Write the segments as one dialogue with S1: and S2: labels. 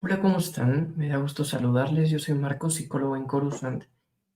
S1: Hola, ¿cómo están? Me da gusto saludarles. Yo soy Marco, psicólogo en Coruscant,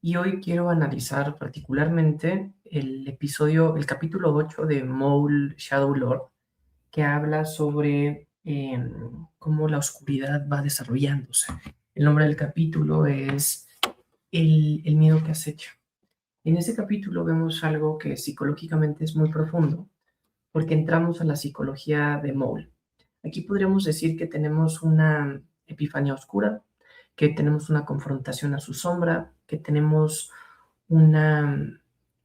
S1: y hoy quiero analizar particularmente el capítulo 8 de Maul Shadow Lord, que habla sobre cómo la oscuridad va desarrollándose. El nombre del capítulo es el miedo que acecha. En ese capítulo vemos algo que psicológicamente es muy profundo, porque entramos a la psicología de Maul. Aquí podríamos decir que tenemos una epifanía oscura, que tenemos una confrontación a su sombra, que tenemos una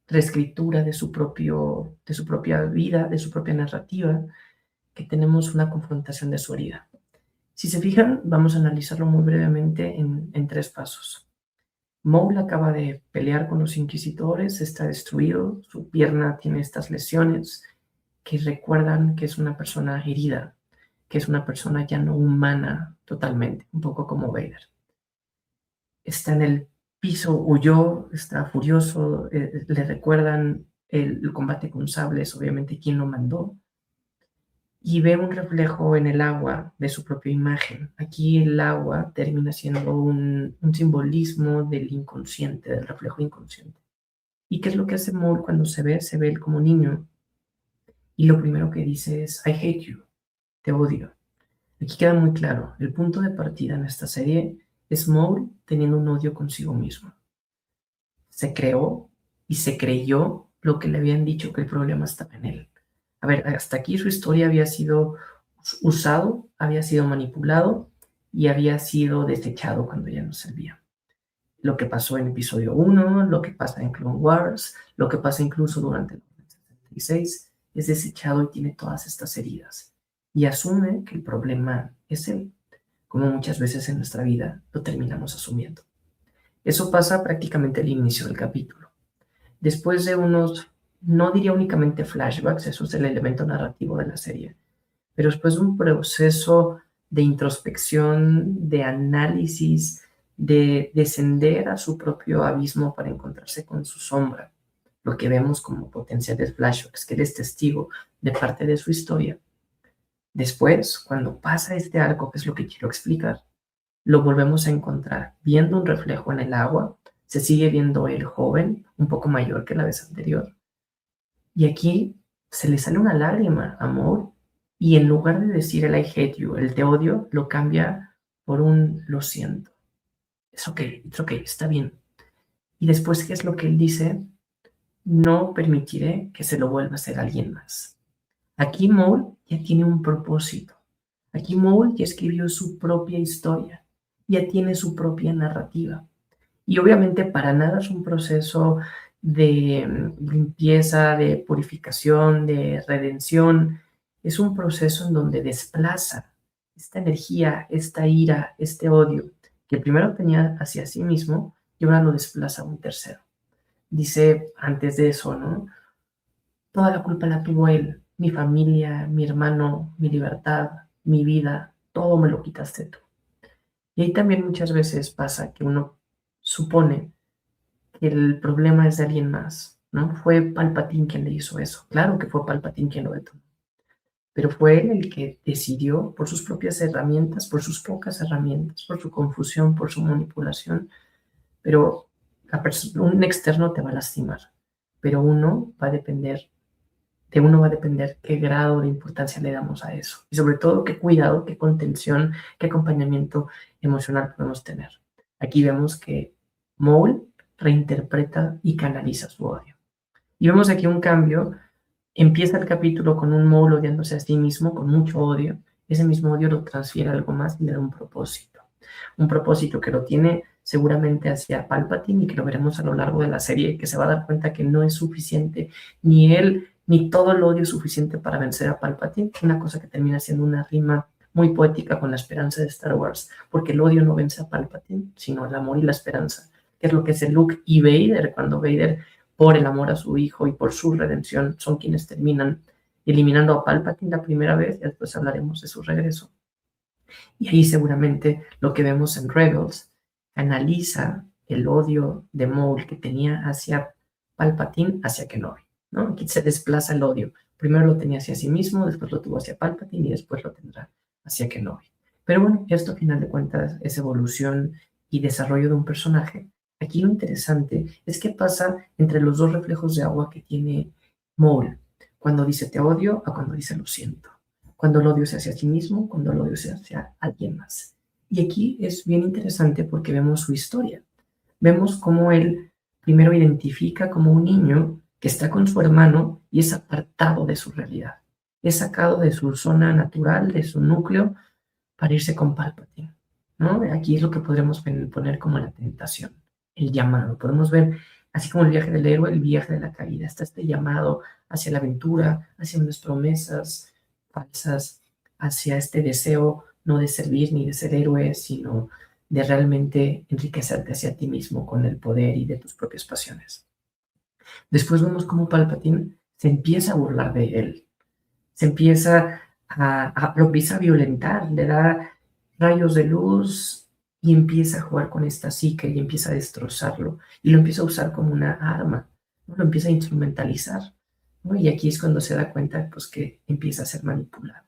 S1: reescritura de su propia vida, de su propia narrativa, que tenemos una confrontación de su herida. Si se fijan, vamos a analizarlo muy brevemente en tres pasos. Maul acaba de pelear con los inquisidores, está destruido, su pierna tiene estas lesiones que recuerdan que es una persona herida, que es una persona ya no humana totalmente, un poco como Vader. Está en el piso, huyó, está furioso, le recuerdan el combate con sables, obviamente quién lo mandó, y ve un reflejo en el agua de su propia imagen. Aquí el agua termina siendo un simbolismo del inconsciente, del reflejo inconsciente. ¿Y qué es lo que hace Maul cuando se ve? Se ve él como niño, y lo primero que dice es, I hate you, te odio. Aquí queda muy claro, el punto de partida en esta serie es Maul teniendo un odio consigo mismo. Se creó y se creyó lo que le habían dicho que el problema estaba en él. A ver, hasta aquí su historia había sido usado, había sido manipulado y había sido desechado cuando ya no servía. Lo que pasó en episodio 1, lo que pasa en Clone Wars, lo que pasa incluso durante el 76, es desechado y tiene todas estas heridas. Y asume que el problema es él, como muchas veces en nuestra vida lo terminamos asumiendo. Eso pasa prácticamente al inicio del capítulo. Después de unos, no diría únicamente flashbacks, eso es el elemento narrativo de la serie, pero después de un proceso de introspección, de análisis, de descender a su propio abismo para encontrarse con su sombra, lo que vemos como potenciales flashbacks, que él es testigo de parte de su historia. Después, cuando pasa este arco, que es lo que quiero explicar, lo volvemos a encontrar viendo un reflejo en el agua, se sigue viendo el joven, un poco mayor que la vez anterior, y aquí se le sale una lágrima, amor, y en lugar de decir el I hate you, el te odio, lo cambia por un lo siento. Es ok, it's ok, está bien. Y después, ¿qué es lo que él dice? No permitiré que se lo vuelva a hacer alguien más. Aquí Maul ya tiene un propósito. Aquí Maul ya escribió su propia historia, ya tiene su propia narrativa. Y obviamente para nada es un proceso de limpieza, de purificación, de redención. Es un proceso en donde desplaza esta energía, esta ira, este odio que primero tenía hacia sí mismo y ahora lo desplaza a un tercero. Dice antes de eso, ¿no? Toda la culpa la tuvo él, mi familia, mi hermano, mi libertad, mi vida, todo me lo quitaste tú. Y ahí también muchas veces pasa que uno supone que el problema es de alguien más, ¿no? Fue Palpatine quien le hizo eso. Claro que fue Palpatine quien lo detonó, pero fue él el que decidió por sus propias herramientas, por sus pocas herramientas, por su confusión, por su manipulación, pero un externo te va a lastimar, pero de uno va a depender qué grado de importancia le damos a eso. Y sobre todo, qué cuidado, qué contención, qué acompañamiento emocional podemos tener. Aquí vemos que Maul reinterpreta y canaliza su odio. Y vemos aquí un cambio. Empieza el capítulo con un Maul odiándose a sí mismo, con mucho odio. Ese mismo odio lo transfiere a algo más y le da un propósito. Un propósito que lo tiene seguramente hacia Palpatine y que lo veremos a lo largo de la serie, que se va a dar cuenta que no es suficiente ni él ni todo el odio es suficiente para vencer a Palpatine. Una cosa que termina siendo una rima muy poética con la esperanza de Star Wars, porque el odio no vence a Palpatine, sino el amor y la esperanza, que es lo que hace Luke y Vader cuando Vader, por el amor a su hijo y por su redención, son quienes terminan eliminando a Palpatine la primera vez, y después hablaremos de su regreso. Y ahí seguramente lo que vemos en Rebels analiza el odio de Maul que tenía hacia Palpatine, hacia Kenobi, ¿no? Aquí se desplaza el odio. Primero lo tenía hacia sí mismo, después lo tuvo hacia Palpatine y después lo tendrá hacia Kenobi. Pero bueno, esto a final de cuentas es evolución y desarrollo de un personaje. Aquí lo interesante es qué pasa entre los dos reflejos de agua que tiene Maul, cuando dice te odio a cuando dice lo siento, cuando el odio se hace a sí mismo, cuando el odio se hace a alguien más. Y aquí es bien interesante porque vemos su historia. Vemos cómo él primero identifica como un niño que está con su hermano y es apartado de su realidad. Es sacado de su zona natural, de su núcleo, para irse con Palpatine, ¿no? Aquí es lo que podremos poner como la tentación, el llamado. Podemos ver, así como el viaje del héroe, el viaje de la caída. Está este llamado hacia la aventura, hacia unas promesas falsas, hacia este deseo no de servir ni de ser héroe, sino de realmente enriquecerte hacia ti mismo con el poder y de tus propias pasiones. Después vemos cómo Palpatine se empieza a burlar de él, se empieza lo empieza a violentar, le da rayos de luz y empieza a jugar con esta psique y empieza a destrozarlo y lo empieza a usar como una arma, ¿no? Lo empieza a instrumentalizar, ¿no? Y aquí es cuando se da cuenta pues, que empieza a ser manipulado.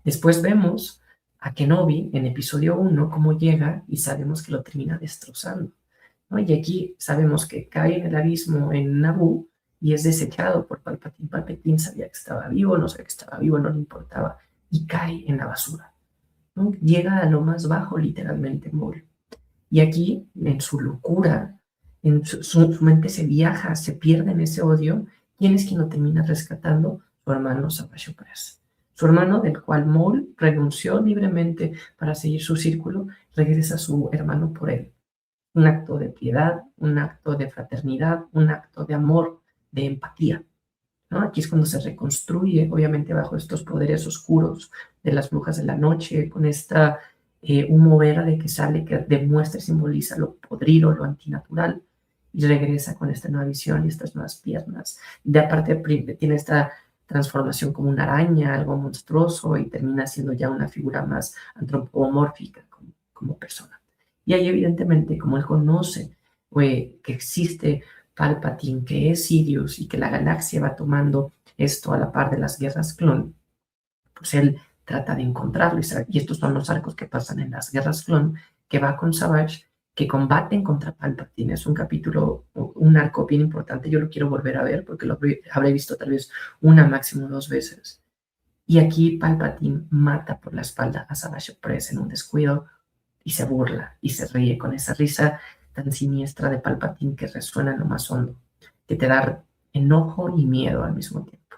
S1: Después vemos a Kenobi en episodio 1 cómo llega y sabemos que lo termina destrozando, ¿no? Y aquí sabemos que cae en el abismo en Naboo y es desechado por Palpatine. Palpatine sabía que estaba vivo, no sabía que estaba vivo, no le importaba y cae en la basura, ¿no? Llega a lo más bajo literalmente Maul. Y aquí, en su locura, en su mente se viaja, se pierde en ese odio. ¿Quién es quien lo termina rescatando? Su hermano Savage Opress. Su hermano, del cual Maul renunció libremente para seguir su círculo, regresa a su hermano por él. Un acto de piedad, un acto de fraternidad, un acto de amor, de empatía, ¿no? Aquí es cuando se reconstruye, obviamente bajo estos poderes oscuros de las brujas de la noche, con esta humo verde que sale, que demuestra y simboliza lo podrido, lo antinatural, y regresa con esta nueva visión y estas nuevas piernas. De aparte tiene esta transformación como una araña, algo monstruoso, y termina siendo ya una figura más antropomórfica como persona. Y ahí evidentemente, como él conoce que existe Palpatine, que es Sidious y que la galaxia va tomando esto a la par de las guerras clon, pues él trata de encontrarlo. Y estos son los arcos que pasan en las guerras clon, que va con Savage, que combaten contra Palpatine. Es un capítulo, un arco bien importante. Yo lo quiero volver a ver porque lo habré visto tal vez una, máximo dos veces. Y aquí Palpatine mata por la espalda a Savage Opress en un descuido y se burla y se ríe con esa risa tan siniestra de Palpatine que resuena en lo más hondo, que te da enojo y miedo al mismo tiempo.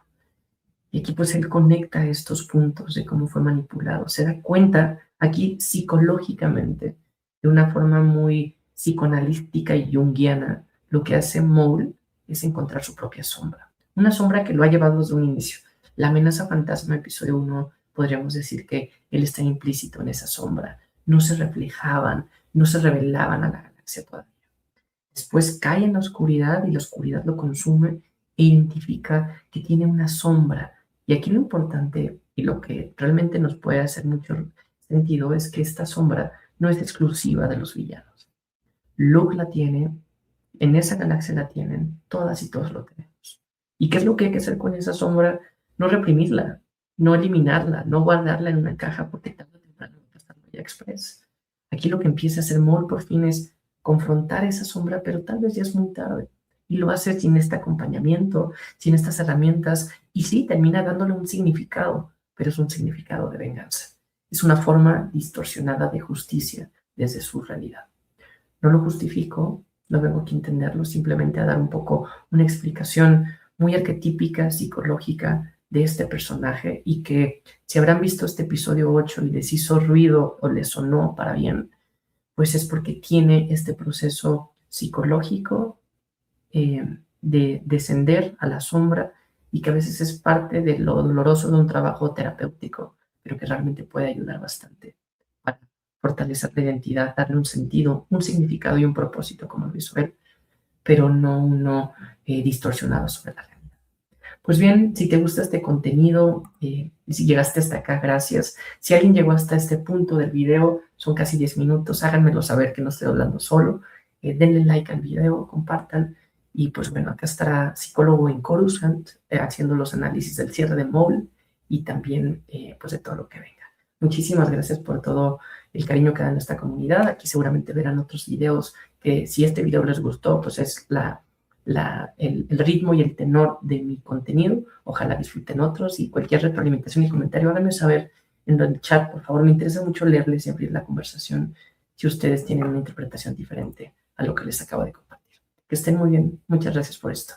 S1: Y aquí pues él conecta estos puntos de cómo fue manipulado, se da cuenta aquí psicológicamente, de una forma muy psicoanalítica y junguiana, lo que hace Maul es encontrar su propia sombra, una sombra que lo ha llevado desde un inicio. La amenaza fantasma, episodio 1, podríamos decir que él está implícito en esa sombra, no se reflejaban, no se revelaban a la galaxia todavía. Después cae en la oscuridad y la oscuridad lo consume e identifica que tiene una sombra. Y aquí lo importante y lo que realmente nos puede hacer mucho sentido es que esta sombra no es exclusiva de los villanos. Luke la tiene, en esa galaxia la tienen, todas y todos lo tenemos. ¿Y qué es lo que hay que hacer con esa sombra? No reprimirla, no eliminarla, no guardarla en una caja porque tarde o temprano va a estar ya express. Aquí lo que empieza a hacer Maul por fin es confrontar esa sombra, pero tal vez ya es muy tarde. Y lo hace sin este acompañamiento, sin estas herramientas, y sí, termina dándole un significado, pero es un significado de venganza. Es una forma distorsionada de justicia desde su realidad. No lo justifico, no vengo aquí a entenderlo, simplemente a dar un poco una explicación muy arquetípica, psicológica de este personaje y que si habrán visto este episodio 8 y les hizo ruido o les sonó para bien, pues es porque tiene este proceso psicológico de descender a la sombra y que a veces es parte de lo doloroso de un trabajo terapéutico, pero que realmente puede ayudar bastante para fortalecer la identidad, darle un sentido, un significado y un propósito, como lo hizo él, pero no uno distorsionado sobre la realidad. Pues bien, si te gusta este contenido, si llegaste hasta acá, gracias. Si alguien llegó hasta este punto del video, son casi 10 minutos, háganmelo saber que no estoy hablando solo. Denle like al video, compartan. Y pues bueno, acá estará psicólogo en Coruscant haciendo los análisis del cierre de Maul y también pues de todo lo que venga. Muchísimas gracias por todo el cariño que dan a esta comunidad. Aquí seguramente verán otros videos que si este video les gustó, pues es el ritmo y el tenor de mi contenido. Ojalá disfruten otros y cualquier retroalimentación y comentario, háganme saber en el chat, por favor. Me interesa mucho leerles y abrir la conversación si ustedes tienen una interpretación diferente a lo que les acabo de compartir. Que estén muy bien. Muchas gracias por esto.